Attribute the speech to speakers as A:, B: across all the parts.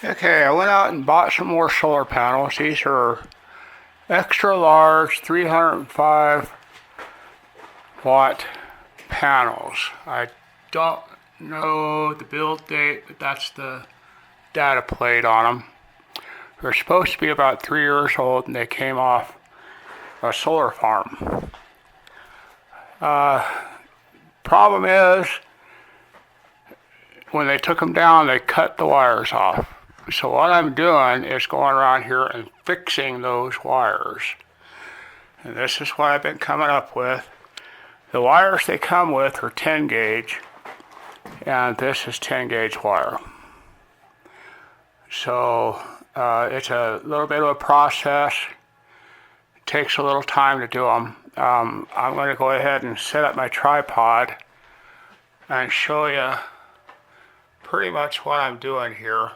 A: Okay, I went out and bought some more solar panels. These are extra large 305 watt panels. I don't know the build date, but that's the data plate on them. They're supposed to be about 3 years old and they came off a solar farm. Problem is, when they took them down, they cut the wires off. So what I'm doing is going around here and fixing those wires. And this is what I've been coming up with. The wires they come with are 10 gauge, and this is 10 gauge wire. So it's a little bit of a process. It takes a little time to do them. I'm going to go ahead and set up my tripod and show you pretty much what I'm doing here.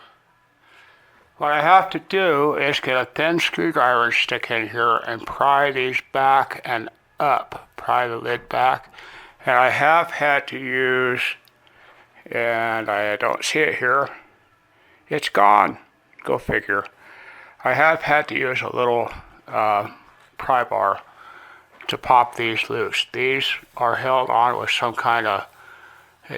A: What I have to do is get a thin screwdriver and stick in here and pry these back and up, pry the lid back. And I have had to use, and I don't see it here, it's gone, go figure. I have had to use a little pry bar to pop these loose. These are held on with some kind of,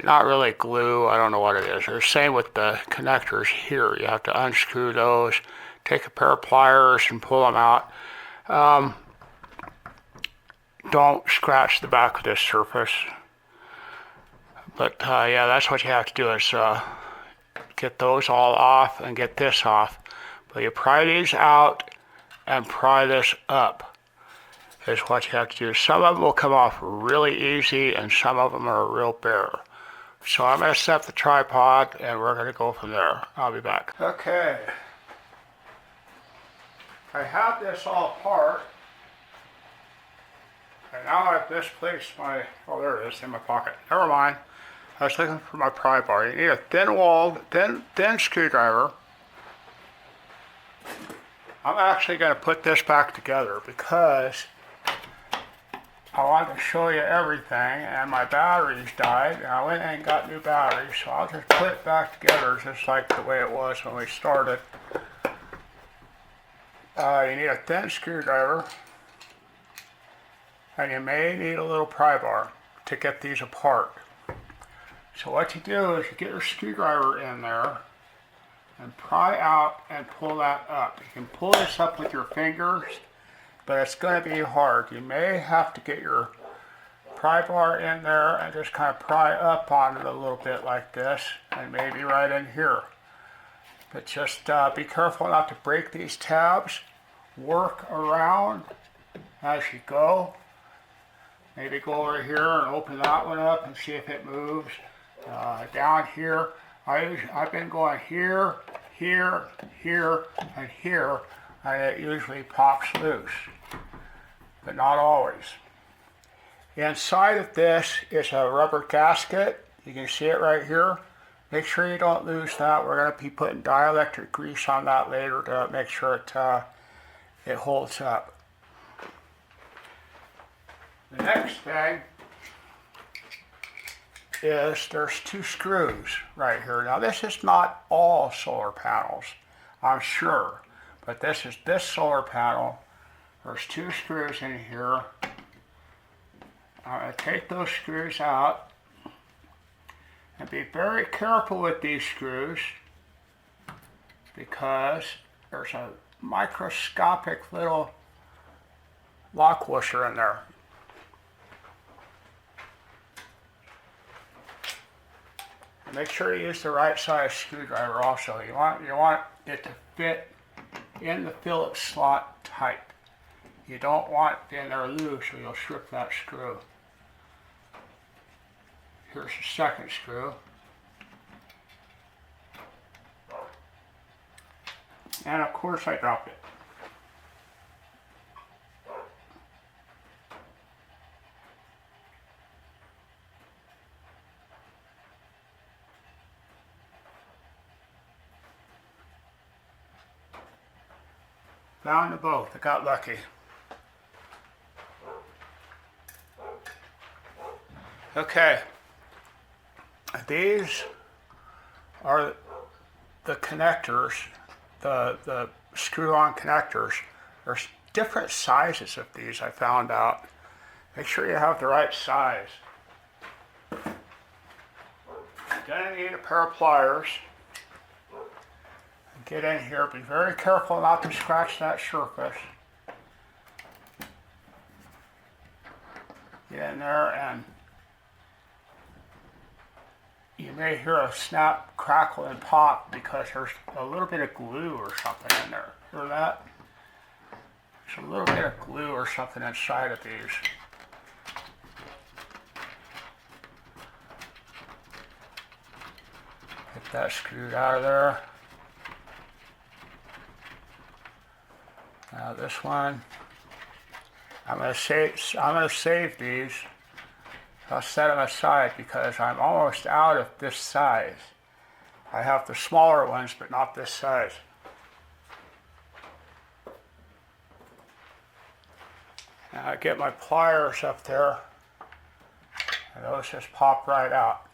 A: not really glue, I don't know what it is. The same with the connectors here. You have to unscrew those, take a pair of pliers and pull them out. Don't scratch the back of this surface. But yeah, that's what you have to do is get those all off and get this off. But you pry these out and pry this up is what you have to do. Some of them will come off really easy and some of them are real bare. So I'm going to set the tripod and we're going to go from there. I'll be back. Okay. I have this all apart. And now I've misplaced my, oh there it is in my pocket. Never mind. I was looking for my pry bar. You need a thin screwdriver. I'm actually going to put this back together because I want to show you everything, and my batteries died, and I went and got new batteries, so I'll just put it back together just like the way it was when we started. You need a thin screwdriver, and you may need a little pry bar to get these apart. So what you do is you get your screwdriver in there, and pry out and pull that up. You can pull this up with your fingers, but it's going to be hard. You may have to get your pry bar in there and just kind of pry up on it a little bit like this, and maybe right in here. But just be careful not to break these tabs. Work around as you go. Maybe go over here and open that one up and see if it moves. Down here, I've been going here, here, here, and here, and it usually pops loose, but not always. Inside of this is a rubber gasket. You can see it right here. Make sure you don't lose that. We're going to be putting dielectric grease on that later to make sure it holds up. The next thing is there's two screws right here. Now this is not all solar panels, I'm sure, but this is this solar panel. There's two screws in here. I'm going to take those screws out and be very careful with these screws because there's a microscopic little lock washer in there. Make sure you use the right size screwdriver also. You want it to fit in the Phillips slot tight. You don't want it in there loose or you'll strip that screw. Here's the second screw. And of course I dropped it. Found them both. I got lucky. Okay. These are the connectors, the screw-on connectors, there's different sizes of these, I found out. Make sure you have the right size. You're gonna need a pair of pliers. Get in here, be very careful not to scratch that surface. Get in there, and you may hear a snap, crackle, and pop because there's a little bit of glue or something in there. Hear that? There's a little bit of glue or something inside of these. Get that screwed out of there. Now this one, I'm gonna save these. I'll set them aside because I'm almost out of this size. I have the smaller ones, but not this size. Now I get my pliers up there, and those just pop right out.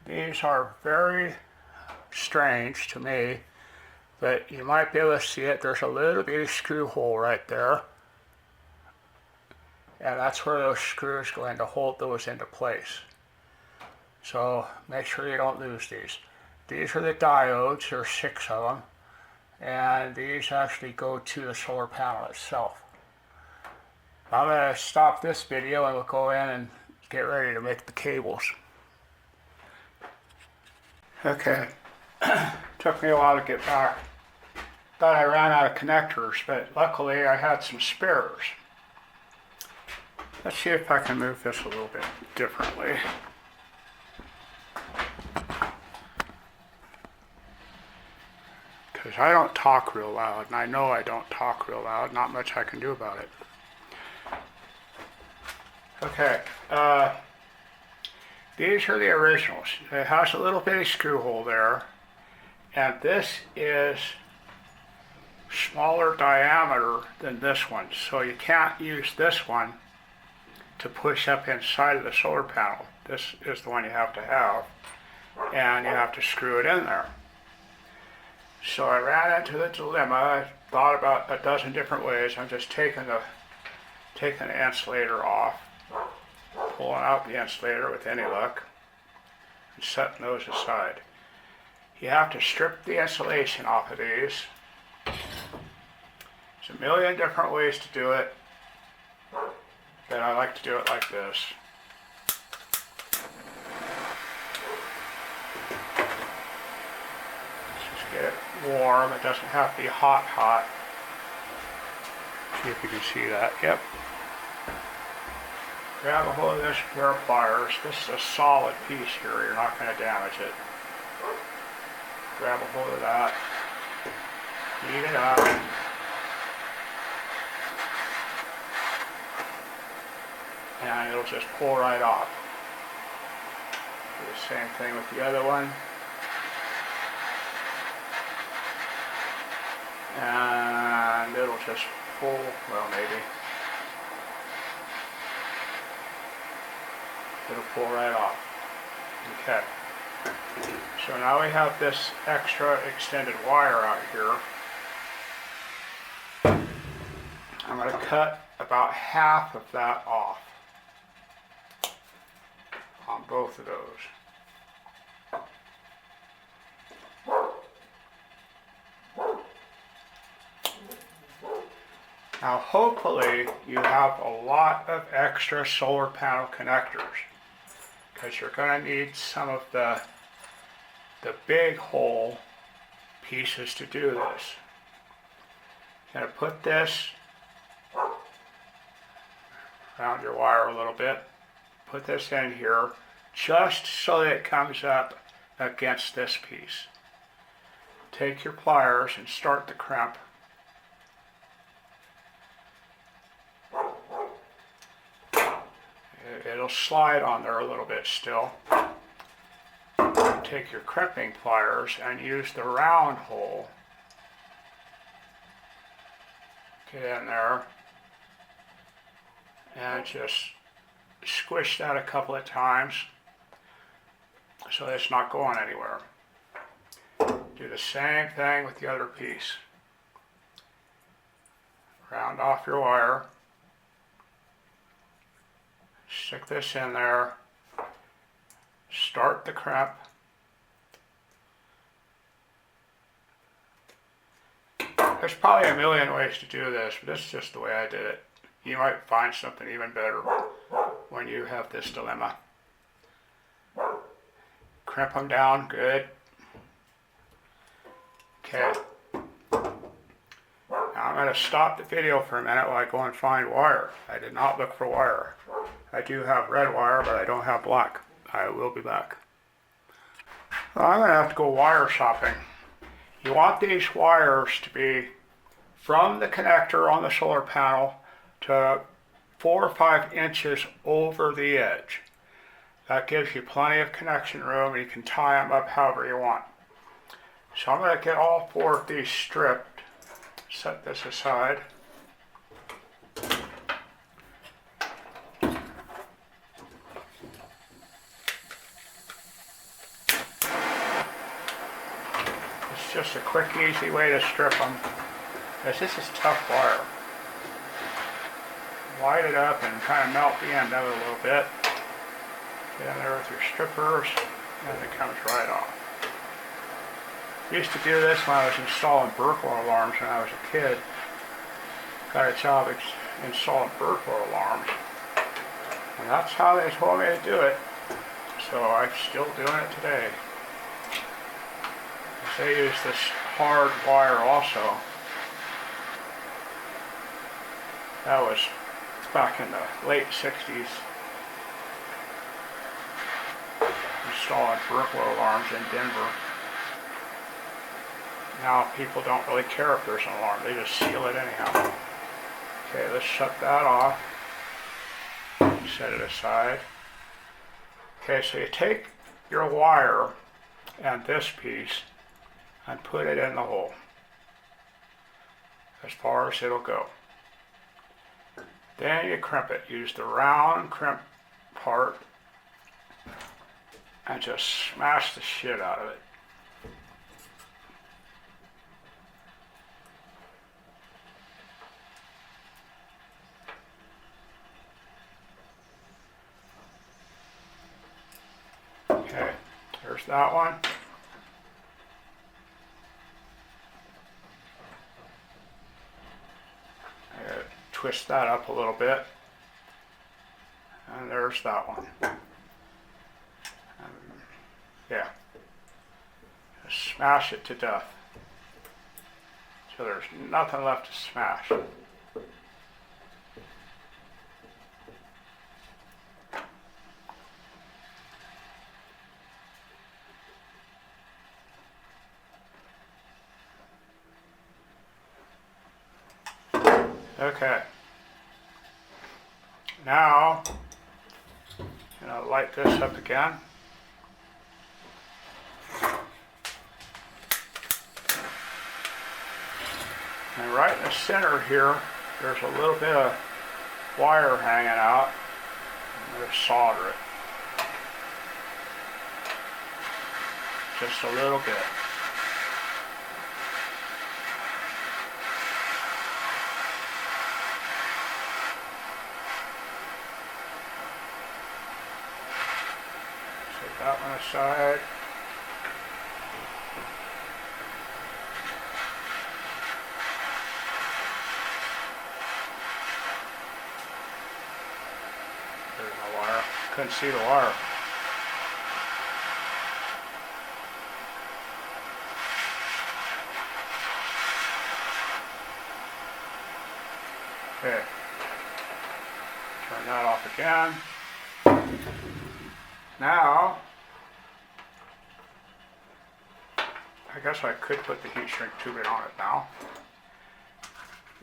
A: These are very strange to me, but you might be able to see it. There's a little bitty screw hole right there. And that's where those screws go in to hold those into place. So make sure you don't lose these. These are the diodes, there's 6 of them. And these actually go to the solar panel itself. I'm going to stop this video and we'll go in and get ready to make the cables. Okay, took me a while to get back. Thought I ran out of connectors, but luckily I had some spares. Let's see if I can move this a little bit differently. Because I don't talk real loud, and I know I don't talk real loud. Not much I can do about it. Okay, these are the originals. It has a little bitty screw hole there, and this is smaller diameter than this one, so you can't use this one to push up inside of the solar panel. This is the one you have to have, and you have to screw it in there. So I ran into the dilemma. I thought about a dozen different ways. I'm just taking the insulator off, pulling out the insulator with any luck, and setting those aside. You have to strip the insulation off of these. There's a million different ways to do it, but I like to do it like this. Just get it warm. It doesn't have to be hot. See if you can see that. Yep. Grab a hold of this pair of pliers. This is a solid piece here. You're not going to damage it. Grab a hold of that. Heat it up. And it'll just pull right off. Do the same thing with the other one. And it'll just pull, well, maybe. It'll pull right off. Okay. So now we have this extra extended wire out here. I'm going to cut about half of that off on both of those. Now hopefully you have a lot of extra solar panel connectors, because you're going to need some of the big hole pieces to do this. You're going to put this around your wire a little bit. Put this in here just so that it comes up against this piece. Take your pliers and start the crimp. It'll slide on there a little bit still. Take your crimping pliers and use the round hole. Get in there and just squish that a couple of times so it's not going anywhere. Do the same thing with the other piece. Round off your wire. Stick this in there. Start the crimp. There's probably a million ways to do this, but this is just the way I did it. You might find something even better when you have this dilemma. Crimp them down, good. Okay. Now I'm going to stop the video for a minute while I go and find wire. I did not look for wire. I do have red wire, but I don't have black. I will be back. Well, I'm going to have to go wire shopping. You want these wires to be from the connector on the solar panel to 4 or 5 inches over the edge. That gives you plenty of connection room, and you can tie them up however you want. So I'm going to get all 4 of these stripped. Set this aside. It's just a quick, easy way to strip them, because this is tough wire. Light it up and kind of melt the end of it a little bit. Get in there with your strippers, and it comes right off. Used to do this when I was installing burglar alarms when I was a kid. Got a job installing burglar alarms. And that's how they told me to do it. So I'm still doing it today. They use this hard wire also. That was back in the late 60s. Installing burglar alarms in Denver. Now people don't really care if there's an alarm, they just seal it anyhow. Okay, let's shut that off. Set it aside. Okay, so you take your wire and this piece and put it in the hole as far as it'll go. Then you crimp it. Use the round crimp part and just smash the shit out of it. Okay, there's that one. Twist that up a little bit. And there's that one. Yeah. Just smash it to death. So there's nothing left to smash. Okay. Now, I'm going to light this up again. And right in the center here, there's a little bit of wire hanging out. I'm going to solder it. Just a little bit. Set that one aside. There's my wire. Couldn't see the wire. Okay. Turn that off again. Now, I guess I could put the heat shrink tubing on it now.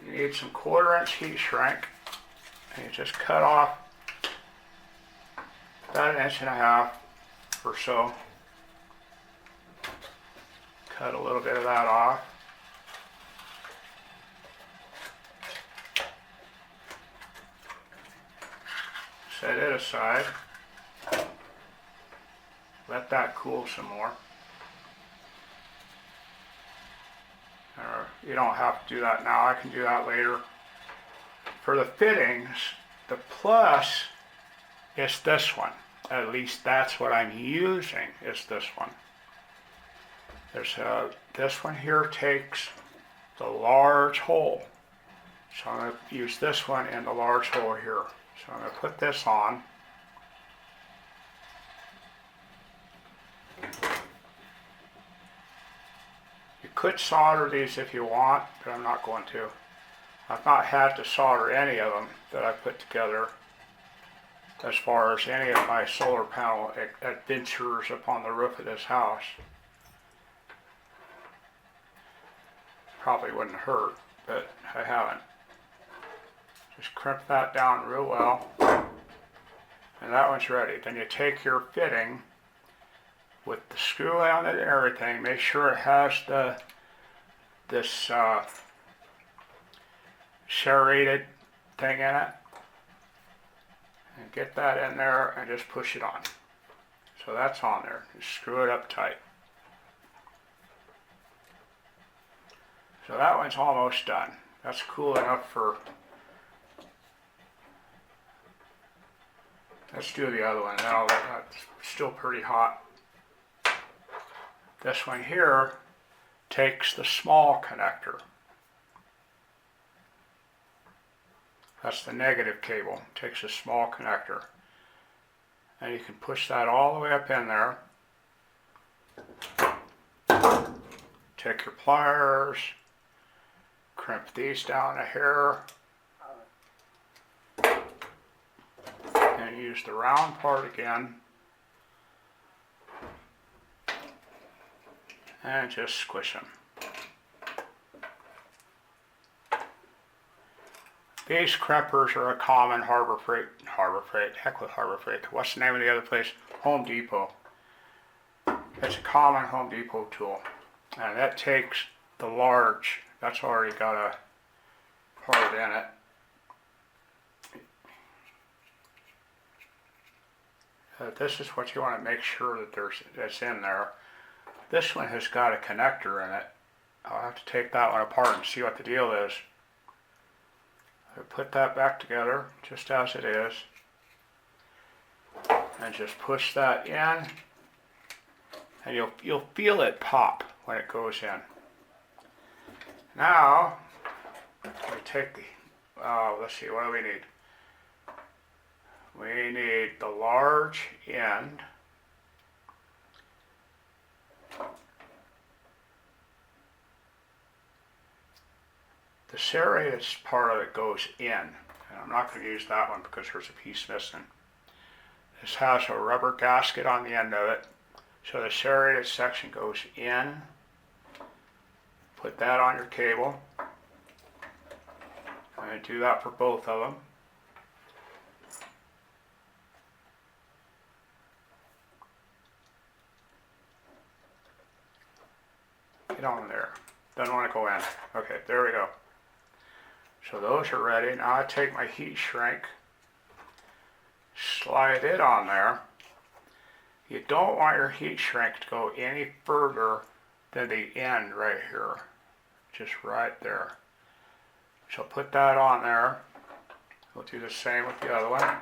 A: You need some 1/4-inch heat shrink, and you just cut off about 1.5 inches or so. Cut a little bit of that off. Set it aside. Let that cool some more. You don't have to do that now. I can do that later. For the fittings, the plus is this one. At least that's what I'm using, is this one. This one here takes the large hole. So I'm going to use this one in the large hole here. So I'm going to put this on. You could solder these if you want, but I'm not going to. I've not had to solder any of them that I put together as far as any of my solar panel adventures upon the roof of this house. Probably wouldn't hurt, but I haven't. Just crimp that down real well, and that one's ready. Then you take your fitting with the screw on it and everything. Make sure it has this serrated thing in it, and get that in there and just push it on. So that's on there. Just screw it up tight. So that one's almost done. That's cool enough for. Let's do the other one now. That's still pretty hot. This one here takes the small connector. That's the negative cable. Takes a small connector. And you can push that all the way up in there. Take your pliers, crimp these down a hair, and use the round part again, and just squish them. These crimpers are a common Harbor Freight, heck with Harbor Freight. What's the name of the other place? Home Depot. It's a common Home Depot tool. And that takes the large, that's already got a part in it. This is what you want to make sure that that's in there. This one has got a connector in it. I'll have to take that one apart and see what the deal is. I put that back together just as it is, and just push that in, and you'll feel it pop when it goes in. Now we take the let's see, what do we need? We need the large end. The serrated part of it goes in, and I'm not going to use that one because there's a piece missing. This has a rubber gasket on the end of it, so the serrated section goes in. Put that on your cable. I'm going to do that for both of them. Get on there. Doesn't want to go in. Okay, there we go. So those are ready. Now I take my heat shrink, slide it on there. You don't want your heat shrink to go any further than the end right here. Just right there. So put that on there. We'll do the same with the other one.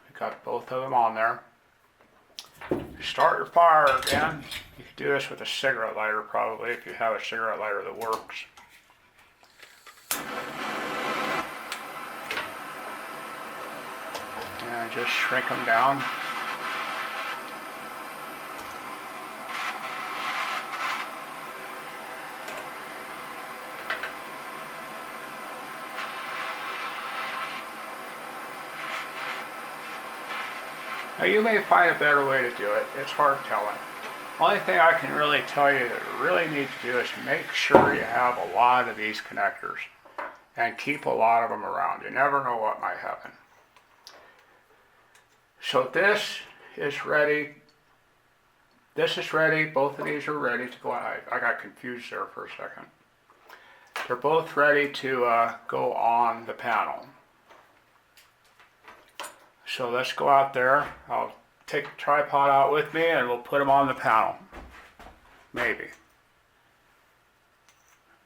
A: We got both of them on there. Start your fire again. You can do this with a cigarette lighter probably if you have a cigarette lighter that works. And just shrink them down. Now you may find a better way to do it. It's hard telling. Only thing I can really tell you that you really need to do is make sure you have a lot of these connectors and keep a lot of them around. You never know what might happen. So this is ready. This is ready. Both of these are ready to go on. I got confused there for a second. They're both ready to go on the panel. So let's go out there. I'll take the tripod out with me and we'll put them on the panel. Maybe.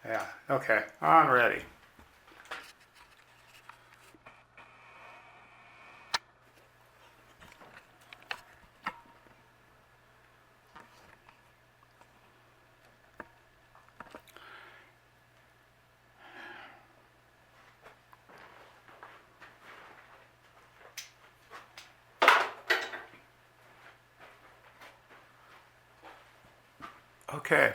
A: Yeah, okay, I'm ready. Okay.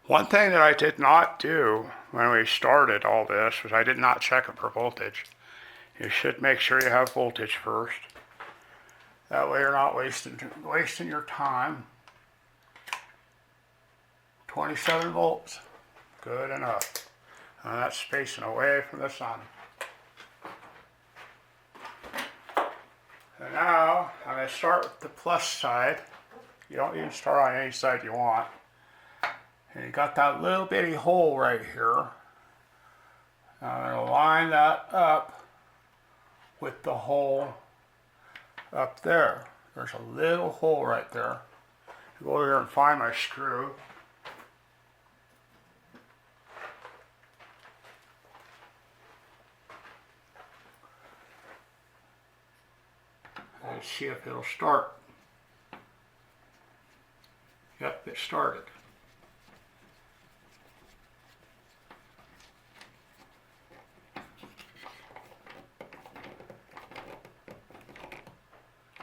A: One thing that I did not do when we started all this was I did not check it for voltage. You should make sure you have voltage first. That way you're not wasting your time. 27 volts, good enough. And that's spacing away from the sun. And now I'm going to start with the plus side. You don't need to start on any side you want. And you got that little bitty hole right here. I'm going to line that up with the hole up there. There's a little hole right there. Go over here and find my screw. And see if it'll start. Yep, it started.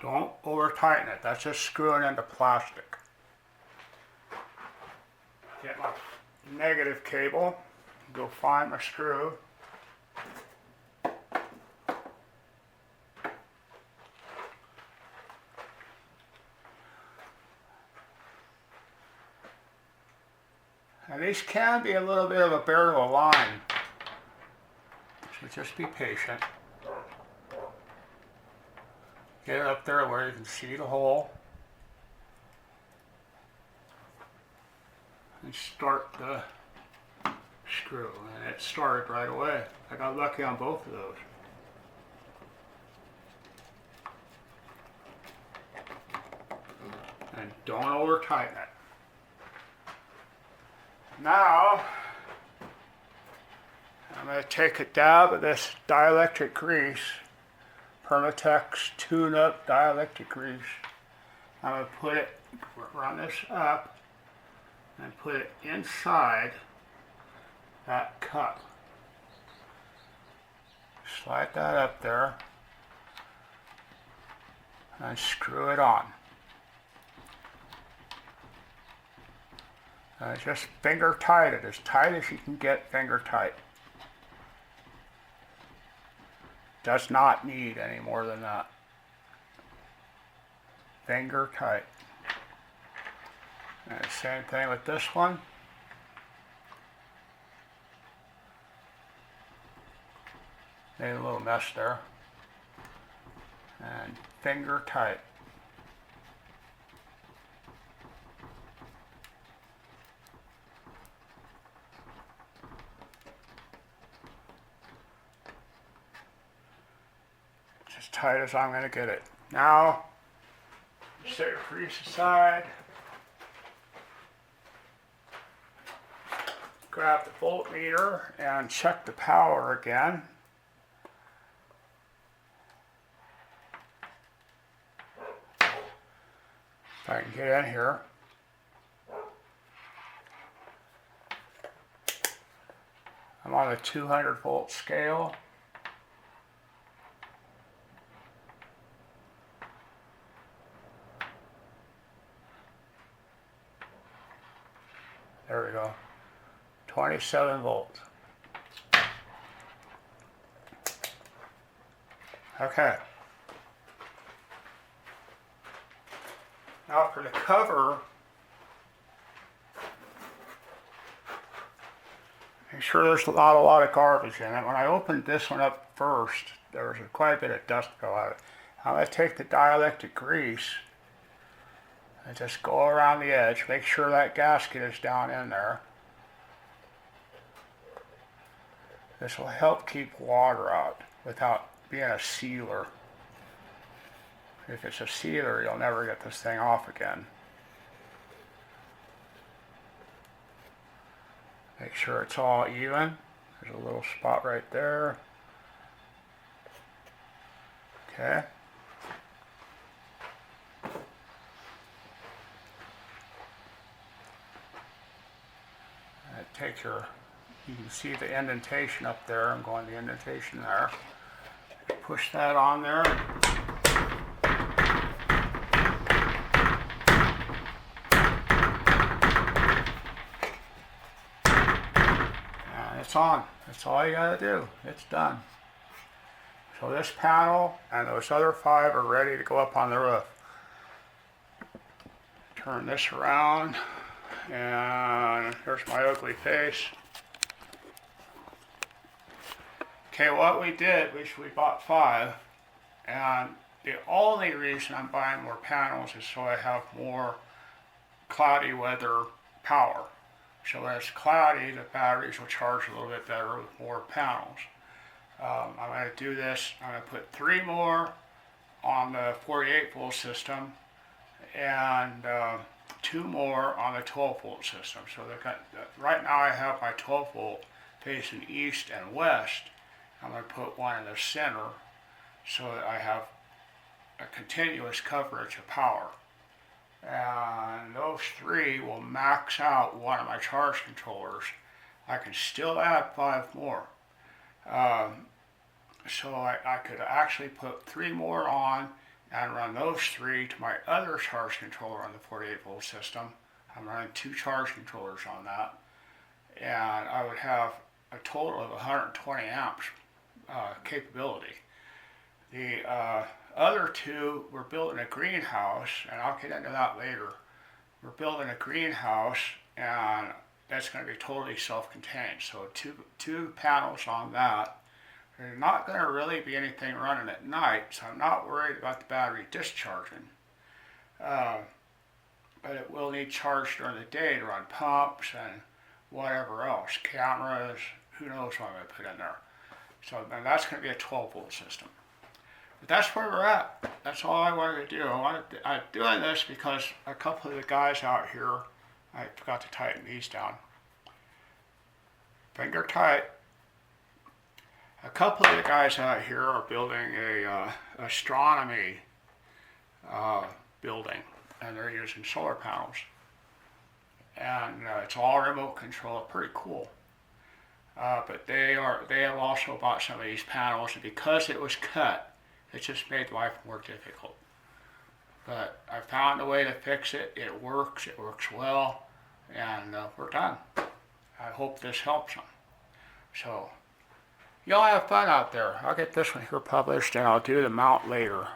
A: Don't over tighten it, that's just screwing into plastic. Get my negative cable, go find my screw. And these can be a little bit of a bear to align, so just be patient. Get it up there where you can see the hole. And start the screw. And it started right away. I got lucky on both of those. And don't over tighten it. Now, I'm going to take a dab of this dielectric grease. Permatex tune-up dielectric grease. I'm going to put it, run this up, and put it inside that cup. Slide that up there, and screw it on. Just finger tight it, as tight as you can get finger tight. Does not need any more than that. Finger tight. And same thing with this one. Made a little mess there. And finger tight. As tight as I'm going to get it. Now, set your grease aside. Grab the voltmeter and check the power again. If I can get in here. I'm on a 200 volt scale. There we go. 27 volts. Okay. Now for the cover, make sure there's not a lot of garbage in it. When I opened this one up first, there was quite a bit of dust go out of it. I'm going to take the dielectric grease and just go around the edge, make sure that gasket is down in there. This will help keep water out without being a sealer. If it's a sealer, you'll never get this thing off again. Make sure it's all even. There's a little spot right there. Okay. Take your, you can see the indentation up there. I'm going to the indentation there. Push that on there. And it's on. That's all you gotta do. It's done. So this panel and those other 5 are ready to go up on the roof. Turn this around. And here's my ugly face. Okay, what we did was we bought 5, and the only reason I'm buying more panels is so I have more cloudy weather power. So when it's cloudy, the batteries will charge a little bit better with more panels. I'm going to do this. I'm going to put 3 more on the 48 volt system, and 2 more on the 12 volt system. So right now I have my 12 volt facing east and west. I'm going to put one in the center so that I have a continuous coverage of power. And those 3 will max out one of my charge controllers. I can still add 5 more. So I could actually put 3 more on and run those 3 to my other charge controller on the 48 volt system. I'm running 2 charge controllers on that, and I would have a total of 120 amps capability. The other 2, we're building a greenhouse, and I'll get into that later. We're building a greenhouse, and that's going to be totally self-contained. So two panels on that. There's not going to really be anything running at night, so I'm not worried about the battery discharging. But it will need charge during the day to run pumps and whatever else, cameras, who knows what I'm going to put in there. So and that's going to be a 12 volt system. But that's where we're at. That's all I wanted to do. I'm doing this because a couple of the guys out here, I forgot to tighten these down. Finger tight. A couple of the guys out here are building a astronomy building, and they're using solar panels. And it's all remote control, pretty cool. But they have also bought some of these panels, and because it was cut, it just made life more difficult. But I found a way to fix it. It works well, and we're done. I hope this helps them. So, y'all have fun out there. I'll get this one here published, and I'll do the mount later.